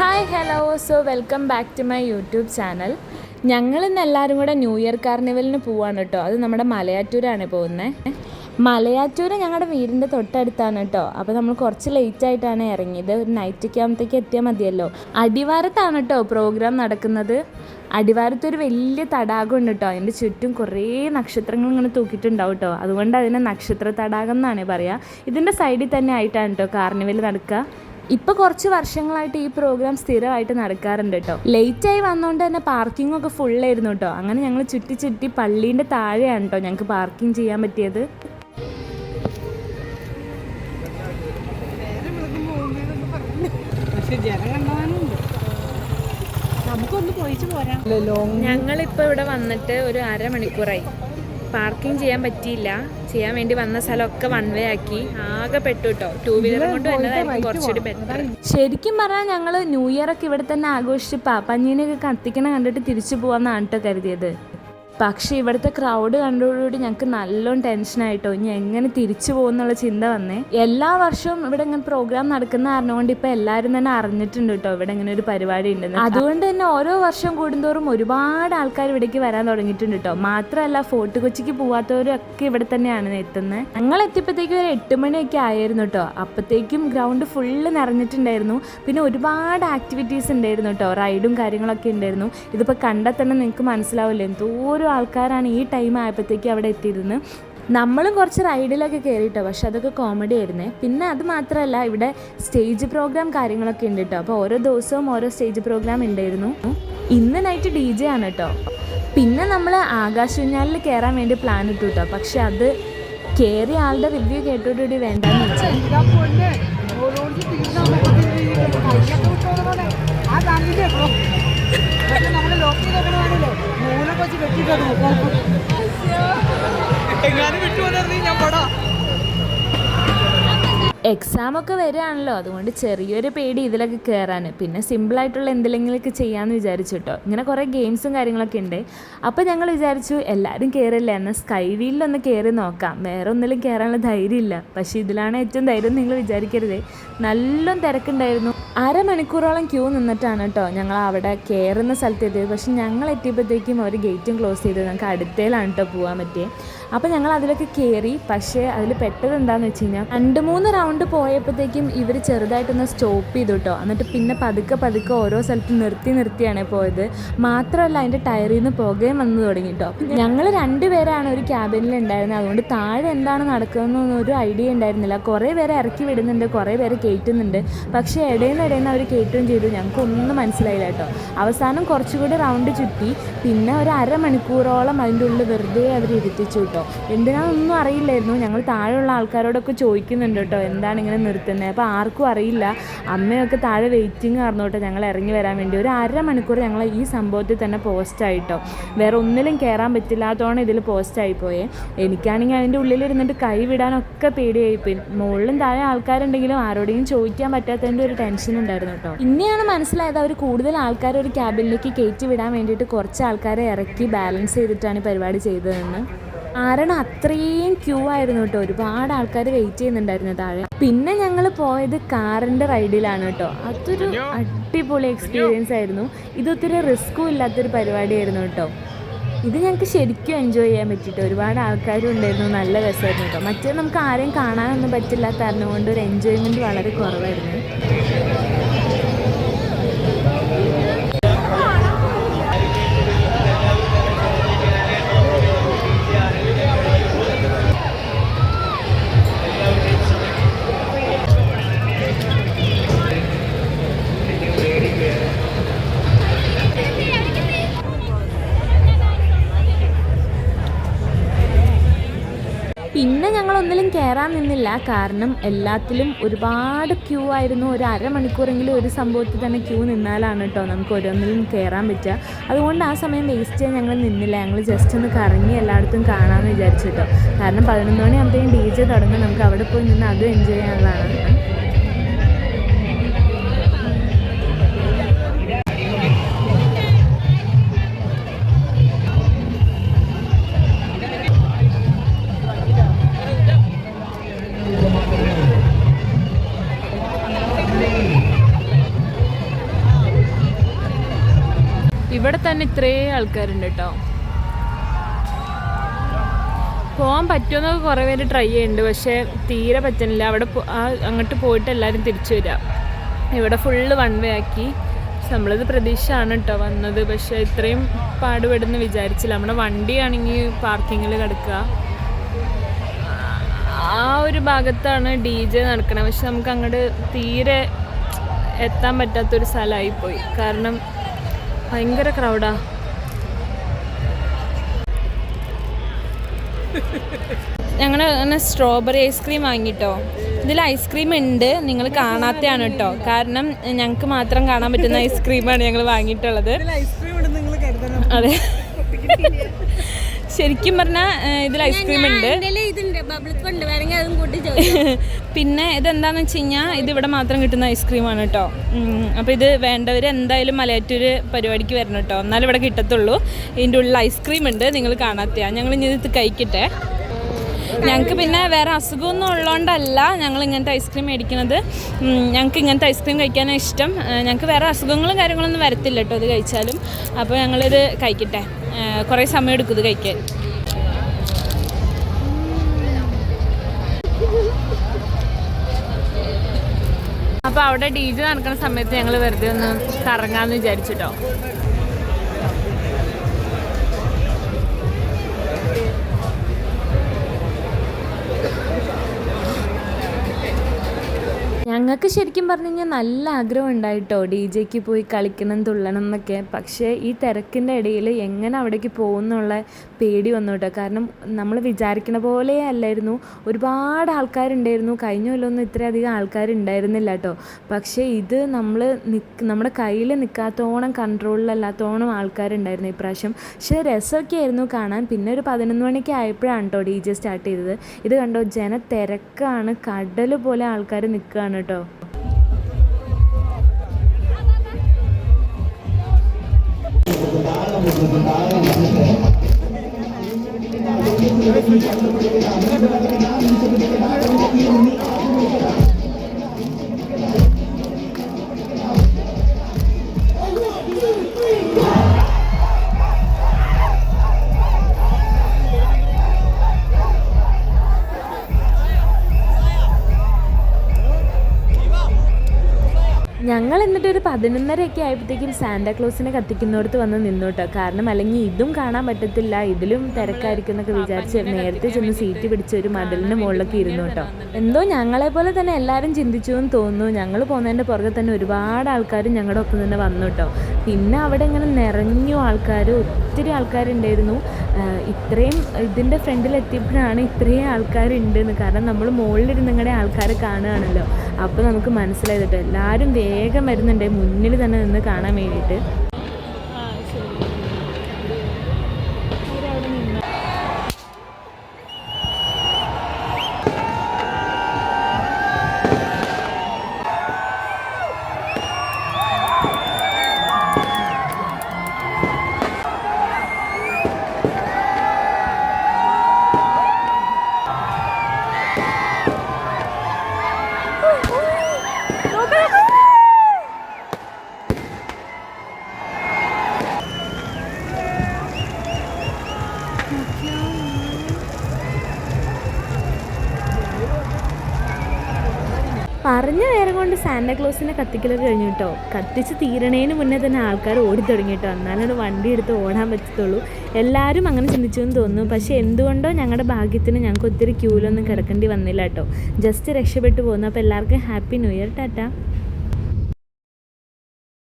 Hi hello welcome back to my YouTube channel. ഞങ്ങളിന്ന് എല്ലാവരും കൂടെ ന്യൂ ഇയർ കാർണിവലിന് പോവാണ് കേട്ടോ. അത് നമ്മുടെ മലയാറ്റൂരാണ് പോകുന്നത്. മലയാറ്റൂർ ഞങ്ങളുടെ വീടിൻ്റെ തൊട്ടടുത്താണ് കേട്ടോ. അപ്പോൾ നമ്മൾ കുറച്ച് ലേറ്റായിട്ടാണ് ഇറങ്ങിയത്. ഒരു നൈറ്റൊക്കെ ആകുമ്പോഴത്തേക്ക് എത്തിയാൽ മതിയല്ലോ. അടിവാരത്താണ് കേട്ടോ പ്രോഗ്രാം നടക്കുന്നത്. അടിവാരത്തൊരു വലിയ തടാകമുണ്ട് കേട്ടോ. അതിൻ്റെ ചുറ്റും കുറേ നക്ഷത്രങ്ങൾ ഇങ്ങനെ തൂക്കിയിട്ടുണ്ടാവും കേട്ടോ. അതുകൊണ്ട് അതിനെ നക്ഷത്ര തടാകം എന്നാണ് പറയുക. ഇതിൻ്റെ സൈഡിൽ തന്നെ ആയിട്ടാണ് കേട്ടോ കാർണിവൽ നടക്കുക. ഇപ്പോൾ കുറച്ച് വർഷങ്ങളായിട്ട് ഈ പ്രോഗ്രാം സ്ഥിരമായിട്ട് നടക്കാറുണ്ട് കേട്ടോ. ലേറ്റായി വന്നുകൊണ്ട് തന്നെ പാർക്കിങ്ങൊക്കെ ഫുള്ളായിരുന്നു കേട്ടോ. അങ്ങനെ ഞങ്ങൾ ചുറ്റി പള്ളീൻ്റെ താഴെയാണ് കേട്ടോ ഞങ്ങൾക്ക് പാർക്കിംഗ് ചെയ്യാൻ പറ്റിയത്. ഞങ്ങളിപ്പോൾ ഇവിടെ വന്നിട്ട് ഒരു അരമണിക്കൂറായി. പാർക്കിംഗ് ചെയ്യാൻ പറ്റിയില്ല. ചെയ്യാൻ വേണ്ടി വന്ന സ്ഥലമൊക്കെ വൺ വേ ആക്കി. ആകെ പെട്ടു കേട്ടോ. ടൂ വീലർ കൊണ്ട് വന്നതായിരുന്നു കുറച്ചുകൂടി ബെറ്റർ. ശരിക്കും പറഞ്ഞാൽ ഞങ്ങൾ ന്യൂ ഇയർ ഒക്കെ ഇവിടെ തന്നെ ആഘോഷിച്ച് പാപ്പാഞ്ഞീനെയൊക്കെ കത്തിക്കണം കണ്ടിട്ട് തിരിച്ചു പോകാമെന്നാണ് കേട്ടോ കരുതിയത്. പക്ഷേ ഇവിടുത്തെ ക്രൗഡ് കണ്ടതോടുകൂടി ഞങ്ങൾക്ക് നല്ലോണം ടെൻഷനായിട്ടോ. ഇനി എങ്ങനെ തിരിച്ചു പോകുന്നുള്ള ചിന്ത വന്നേ. എല്ലാ വർഷവും ഇവിടെ ഇങ്ങനെ പ്രോഗ്രാം നടക്കുന്ന കാരണം കൊണ്ട് ഇപ്പോൾ എല്ലാവരും തന്നെ അറിഞ്ഞിട്ടുണ്ട് കേട്ടോ ഇവിടെ ഇങ്ങനെ ഒരു പരിപാടി ഉണ്ടെന്ന്. അതുകൊണ്ട് തന്നെ ഓരോ വർഷം കൂടുന്തോറും ഒരുപാട് ആൾക്കാർ ഇവിടേക്ക് വരാൻ തുടങ്ങിയിട്ടുണ്ട് കേട്ടോ. മാത്രമല്ല ഫോർട്ട് കൊച്ചിക്ക് പോവാത്തവരൊക്കെ ഇവിടെ തന്നെയാണ് എത്തുന്നത്. ഞങ്ങൾ എത്തിയപ്പോഴത്തേക്കും ഒരു 8 മണിയൊക്കെ ആയിരുന്നു കേട്ടോ. അപ്പോഴത്തേക്കും ഗ്രൗണ്ട് ഫുള്ള് നിറഞ്ഞിട്ടുണ്ടായിരുന്നു. പിന്നെ ഒരുപാട് ആക്ടിവിറ്റീസ് ഉണ്ടായിരുന്നു കേട്ടോ. റൈഡും കാര്യങ്ങളൊക്കെ ഉണ്ടായിരുന്നു. ഇതിപ്പോൾ കണ്ടാൽ തന്നെ നിങ്ങൾക്ക് മനസ്സിലാവില്ല എന്തോരം ആൾക്കാരാണ് ഈ ടൈം ആയപ്പോഴത്തേക്ക് അവിടെ എത്തിയിരുന്നത്. നമ്മളും കുറച്ച് റൈഡിലൊക്കെ കയറിയിട്ടോ. പക്ഷെ അതൊക്കെ കോമഡി ആയിരുന്നേ. പിന്നെ അത് മാത്രമല്ല ഇവിടെ സ്റ്റേജ് പ്രോഗ്രാം കാര്യങ്ങളൊക്കെ ഉണ്ട് കേട്ടോ. അപ്പോൾ ഓരോ ദിവസവും ഓരോ സ്റ്റേജ് പ്രോഗ്രാം ഉണ്ടായിരുന്നു. ഇന്ന് നൈറ്റ് DJ ആണ് കേട്ടോ. പിന്നെ നമ്മൾ ആകാശൂഞ്ഞാലിൽ കയറാൻ വേണ്ടി പ്ലാൻ ഇട്ടു കേട്ടോ. പക്ഷെ അത് കയറിയ ആളുടെ റിവ്യൂ കേട്ടോടുകൂടി വേണ്ടെന്ന് വെച്ചാൽ എക്സാമൊക്കെ വരികയാണല്ലോ. അതുകൊണ്ട് ചെറിയൊരു പേടി ഇതിലൊക്കെ കയറാൻ. പിന്നെ സിമ്പിളായിട്ടുള്ള എന്തെങ്കിലുമൊക്കെ ചെയ്യാമെന്ന് വിചാരിച്ചു കേട്ടോ. ഇങ്ങനെ കുറേ ഗെയിംസും കാര്യങ്ങളൊക്കെ ഉണ്ട്. അപ്പോൾ ഞങ്ങൾ വിചാരിച്ചു എല്ലാവരും കയറില്ല എന്നാൽ സ്കൈ വീലിലൊന്ന് കയറി നോക്കാം. വേറെ ഒന്നിലും കയറാനുള്ള ധൈര്യമില്ല. പക്ഷേ ഇതിലാണ് ഏറ്റവും ധൈര്യം നിങ്ങൾ വിചാരിക്കരുതേ. നല്ലോണം തിരക്കുണ്ടായിരുന്നു. അരമണിക്കൂറോളം ക്യൂ നിന്നിട്ടാണ് കേട്ടോ ഞങ്ങൾ അവിടെ കയറുന്ന സ്ഥലത്ത് എത്തിയത്. പക്ഷെ ഞങ്ങൾ എത്തിയപ്പോഴത്തേക്കും അവർ ഗേറ്റും ക്ലോസ് ചെയ്ത് ഞങ്ങൾക്ക് അടുത്തേലാണ് കേട്ടോ പോകാൻ പറ്റിയത്. അപ്പോൾ ഞങ്ങൾ അതിലൊക്കെ കയറി. പക്ഷേ അതിൽ പെട്ടത് എന്താണെന്ന് വെച്ച് കഴിഞ്ഞാൽ 2-3 റൗണ്ട് പോയപ്പോഴത്തേക്കും ഇവർ ചെറുതായിട്ടൊന്ന് സ്റ്റോപ്പ് ചെയ്തു കേട്ടോ. എന്നിട്ട് പിന്നെ പതുക്കെ ഓരോ സ്ഥലത്ത് നിർത്തിയാണ് പോയത്. മാത്രമല്ല അതിൻ്റെ ടയറിൽ നിന്ന് പുകയും വന്നു തുടങ്ങി കേട്ടോ. ഞങ്ങൾ 2 പേരാണ് ഒരു ക്യാബിനിൽ ഉണ്ടായിരുന്നത്. അതുകൊണ്ട് താഴെ എന്താണ് നടക്കുന്നതെന്നൊന്നും ഒരു ഐഡിയ ഉണ്ടായിരുന്നില്ല. കുറേ പേരെ ഇറക്കി വിടുന്നുണ്ട്, കുറേ പേരെ കയറ്റുന്നുണ്ട്. പക്ഷേ ഇടയിൽ അവർ കയറ്റുകയും ചെയ്തു. ഞങ്ങൾക്കൊന്നും മനസ്സിലായില്ല കേട്ടോ. അവസാനം കുറച്ചുകൂടി റൗണ്ട് ചുറ്റി. പിന്നെ ഒരു അരമണിക്കൂറോളം അതിൻ്റെ ഉള്ളിൽ വെറുതെ അവർ ഇരുത്തിച്ചു കേട്ടോ. എന്തിനാണെന്നൊന്നും അറിയില്ലായിരുന്നു. ഞങ്ങൾ താഴെയുള്ള ആൾക്കാരോടൊക്കെ ചോദിക്കുന്നുണ്ട് കേട്ടോ എന്താണ് ഇങ്ങനെ നിർത്തുന്നത്. അപ്പോൾ ആർക്കും അറിയില്ല. അമ്മയൊക്കെ താഴെ വെയിറ്റിംഗ് ആയിരുന്നു കേട്ടോ ഞങ്ങൾ ഇറങ്ങി വരാൻ വേണ്ടി. ഒരു അരമണിക്കൂർ ഞങ്ങൾ ഈ സംഭവത്തിൽ തന്നെ പോസ്റ്റായിട്ടോ. വേറെ ഒന്നിലും കയറാൻ പറ്റില്ലാത്തതാണ് ഇതിൽ പോസ്റ്റായിപ്പോയേ. എനിക്കാണെങ്കിൽ അതിൻ്റെ ഉള്ളിലിരുന്നിട്ട് കൈ വിടാനൊക്കെ പേടിയായിപ്പോയി. മുകളിലും താഴെ ആൾക്കാരുണ്ടെങ്കിലും ആരോടെങ്കിലും ചോദിക്കാൻ പറ്റാത്തതിൻ്റെ ഒരു ടെൻഷൻ ഉണ്ടായിരുന്നു കേട്ടോ. ഇനിയാണ് മനസ്സിലായത് അവർ കൂടുതൽ ആൾക്കാരെ ഒരു ക്യാബിനിലേക്ക് കയറ്റി വിടാൻ വേണ്ടിയിട്ട് കുറച്ച് ആൾക്കാരെ ഇറക്കി ബാലൻസ് ചെയ്തിട്ടാണ് പരിപാടി ചെയ്തതെന്ന്. കാരണം അത്രയും ക്യൂ ആയിരുന്നു കേട്ടോ. ഒരുപാട് ആൾക്കാർ വെയിറ്റ് ചെയ്യുന്നുണ്ടായിരുന്നു താഴെ. പിന്നെ ഞങ്ങൾ പോയത് കാറിൻ്റെ റൈഡിലാണ് കേട്ടോ. അതൊരു അടിപൊളി എക്സ്പീരിയൻസ് ആയിരുന്നു. ഇതൊത്തിരി റിസ്ക്കും ഇല്ലാത്തൊരു പരിപാടിയായിരുന്നു കേട്ടോ. ഇത് ഞങ്ങൾക്ക് ശരിക്കും എൻജോയ് ചെയ്യാൻ പറ്റിയിട്ട് ഒരുപാട് ആൾക്കാരും ഉണ്ടായിരുന്നു. നല്ല രസമായിരുന്നു കേട്ടോ. മറ്റേ നമുക്ക് ആരെയും കാണാനൊന്നും പറ്റില്ലാത്ത കാരണം കൊണ്ട് ഒരു എൻജോയ്മെൻറ്റ് വളരെ കുറവായിരുന്നു. പിന്നെ ഞങ്ങളൊന്നിലും കയറാൻ നിന്നില്ല. കാരണം എല്ലാത്തിലും ഒരുപാട് ക്യൂ ആയിരുന്നു. ഒരു അരമണിക്കൂറെങ്കിലും ഒരു സംഭവത്തിൽ തന്നെ ക്യൂ നിന്നാലാണ് കേട്ടോ നമുക്ക് ഓരോന്നിലും കയറാൻ പറ്റുക. അതുകൊണ്ട് ആ സമയം വേസ്റ്റ് ചെയ്യാൻ ഞങ്ങൾ നിന്നില്ല. ഞങ്ങൾ ജസ്റ്റ് ഒന്ന് കറങ്ങി എല്ലായിടത്തും കാണാമെന്ന് വിചാരിച്ചു കേട്ടോ. കാരണം 11 മണിയാകുമ്പോഴത്തേക്കും DJ തുടങ്ങും. നമുക്ക് അവിടെ പോയി നിന്ന് അതും എൻജോയ് ചെയ്യാനുള്ളതാണ്. ഇവിടെ തന്നെ ഇത്രയും ആൾക്കാരുണ്ട് കേട്ടോ. പോകാൻ പറ്റുമെന്നൊക്കെ കുറേ പേര് ട്രൈ ചെയ്യുന്നുണ്ട്, പക്ഷേ തീരെ പറ്റുന്നില്ല. അവിടെ അങ്ങോട്ട് പോയിട്ട് എല്ലാവരും തിരിച്ചു വരിക. ഇവിടെ ഫുള്ള് വൺ വേ ആക്കി. നമ്മളത് പ്രതീക്ഷയാണ് കേട്ടോ വന്നത്, പക്ഷേ ഇത്രയും പാടുപെടുന്ന് വിചാരിച്ചില്ല. നമ്മുടെ വണ്ടിയാണെങ്കിൽ പാർക്കിങ്ങിൽ കിടക്കുക. ആ ഒരു ഭാഗത്താണ് DJ നടക്കണത്, പക്ഷെ നമുക്ക് അങ്ങോട്ട് തീരെ എത്താൻ പറ്റാത്തൊരു സ്ഥലമായിപ്പോയി, കാരണം ഭയങ്കര ക്രൗഡാ. ഞങ്ങൾ അങ്ങനെ സ്ട്രോബെറി ഐസ്ക്രീം വാങ്ങിട്ടോ. ഇതിൽ ഐസ്ക്രീം ഉണ്ട്, നിങ്ങൾ കാണാത്തതാണ് കേട്ടോ, കാരണം ഞങ്ങൾക്ക് മാത്രം കാണാൻ പറ്റുന്ന ഐസ്ക്രീമാണ് ഞങ്ങൾ വാങ്ങിയിട്ടുള്ളത്. അതെ, ശരിക്കും പറഞ്ഞാൽ ഇതിൽ ഐസ്ക്രീം ഉണ്ട്. പിന്നെ ഇതെന്താന്ന് വെച്ച് കഴിഞ്ഞാൽ ഇതിവിടെ മാത്രം കിട്ടുന്ന ഐസ്ക്രീമാണ് കേട്ടോ. അപ്പോൾ ഇത് വേണ്ടവർ എന്തായാലും മലയാറ്റൂർ പരിപാടിക്ക് വരണം കേട്ടോ, എന്നാലും ഇവിടെ കിട്ടത്തുള്ളൂ. ഇതിൻ്റെ ഉള്ളിൽ ഐസ്ക്രീം ഉണ്ട്, നിങ്ങൾ കാണാത്തതാണ്. ഞങ്ങൾ ഇനി ഇത് കഴിക്കട്ടെ. ഞങ്ങൾക്ക് പിന്നെ വേറെ അസുഖമൊന്നും ഉള്ളതുകൊണ്ടല്ല ഞങ്ങൾ ഇങ്ങനത്തെ ഐസ്ക്രീം മേടിക്കുന്നത്. ഞങ്ങൾക്ക് ഇങ്ങനത്തെ ഐസ്ക്രീം കഴിക്കാനാണ് ഇഷ്ടം. ഞങ്ങൾക്ക് വേറെ അസുഖങ്ങളും കാര്യങ്ങളൊന്നും വരത്തില്ല കേട്ടോ ഇത് കഴിച്ചാലും. അപ്പോൾ ഞങ്ങളിത് കഴിക്കട്ടെ, കുറേ സമയം എടുക്കും ഇത് കഴിക്കാൻ. അപ്പോൾ അവിടെ DJ നടക്കുന്ന സമയത്ത് ഞങ്ങൾ വെറുതെ ഒന്ന് കറങ്ങാമെന്ന് വിചാരിച്ചിട്ടോ. ഞങ്ങൾക്ക് ശരിക്കും പറഞ്ഞു കഴിഞ്ഞാൽ നല്ല ആഗ്രഹം ഉണ്ടായിട്ടോ DJക്ക് പോയി കളിക്കണം തുള്ളണം എന്നൊക്കെ. പക്ഷേ ഈ തിരക്കിൻ്റെ ഇടയിൽ എങ്ങനെ അവിടേക്ക് പോകുന്നുള്ള പേടി വന്നു കേട്ടോ. കാരണം നമ്മൾ വിചാരിക്കണ പോലെ അല്ലായിരുന്നു, ഒരുപാട് ആൾക്കാരുണ്ടായിരുന്നു. കഴിഞ്ഞ കൊല്ലമൊന്നും ഇത്രയധികം ആൾക്കാരുണ്ടായിരുന്നില്ല കേട്ടോ. പക്ഷേ ഇത് നമ്മുടെ കയ്യിൽ നിൽക്കാത്തോണം കൺട്രോളിലല്ലാത്തോണം ആൾക്കാരുണ്ടായിരുന്നു ഇപ്രാവശ്യം. പക്ഷേ രസമൊക്കെ ആയിരുന്നു കാണാൻ. പിന്നെ ഒരു 11 മണിക്ക് ആയപ്പോഴാണ് കേട്ടോ DJ സ്റ്റാർട്ട് ചെയ്തത്. ഇത് കണ്ടോ, ജനത്തിരക്കാണ്, കടൽ പോലെ ആൾക്കാർ നിൽക്കുകയാണ് കേട്ടോ. ഞങ്ങൾ എന്നിട്ട് ഒരു 11:30 ആയപ്പോഴത്തേക്കും സാന്റാക്ലോസിനെ കത്തിക്കുന്നിടത്ത് വന്ന് നിന്നു കേട്ടോ. കാരണം അല്ലെങ്കിൽ ഇതും കാണാൻ പറ്റത്തില്ല, ഇതിലും തിരക്കായിരിക്കും എന്നൊക്കെ വിചാരിച്ച് നേരത്തെ ചെന്ന് സീറ്റ് പിടിച്ച് ഒരു മതിലിൻ്റെ മുകളിലൊക്കെ ഇരുന്നു കേട്ടോ. എന്തോ ഞങ്ങളെ പോലെ തന്നെ എല്ലാവരും ചിന്തിച്ചു എന്ന് തോന്നുന്നു. ഞങ്ങൾ പോകുന്നതിൻ്റെ പുറകെ തന്നെ ഒരുപാട് ആൾക്കാരും ഞങ്ങളുടെ ഒപ്പം തന്നെ വന്നു കേട്ടോ. പിന്നെ അവിടെ ഇങ്ങനെ നിറഞ്ഞു ആൾക്കാർ, ഒത്തിരി ആൾക്കാരുണ്ടായിരുന്നു. ഇത്രയും ഇതിൻ്റെ ഫ്രണ്ടിലെത്തിയപ്പോഴാണ് ഇത്രയും ആൾക്കാരുണ്ടെന്ന്. കാരണം നമ്മൾ മുകളിലിരുന്ന് നിങ്ങളുടെ ആൾക്കാരെ കാണുകയാണല്ലോ, അപ്പോൾ നമുക്ക് മനസ്സിലായത് കേട്ടോ. എല്ലാവരും വേഗം വരുന്നുണ്ട് മുന്നിൽ തന്നെ നിന്ന് കാണാൻ വേണ്ടിയിട്ട്. പറഞ്ഞ നേരം കൊണ്ട് സാന്റാക്ലോസിനെ കത്തിക്കലൊക്കെ കഴിഞ്ഞു കേട്ടോ. കത്തിച്ച് തീരണേന് മുന്നേ തന്നെ ആൾക്കാർ ഓടി തുടങ്ങി കേട്ടോ. എന്നാലും വണ്ടി എടുത്ത് ഓടാൻ പറ്റത്തുള്ളൂ. എല്ലാവരും അങ്ങനെ ചിന്തിച്ചു എന്ന് തോന്നുന്നു. പക്ഷേ എന്തുകൊണ്ടോ ഞങ്ങളുടെ ഭാഗ്യത്തിന് ഞങ്ങൾക്ക് ഒത്തിരി ക്യൂലൊന്നും കിടക്കേണ്ടി വന്നില്ല കേട്ടോ. ജസ്റ്റ് രക്ഷപ്പെട്ടു പോകുന്നു. അപ്പോൾ എല്ലാവർക്കും ഹാപ്പി ന്യൂ ഇയർ, ടാറ്റ.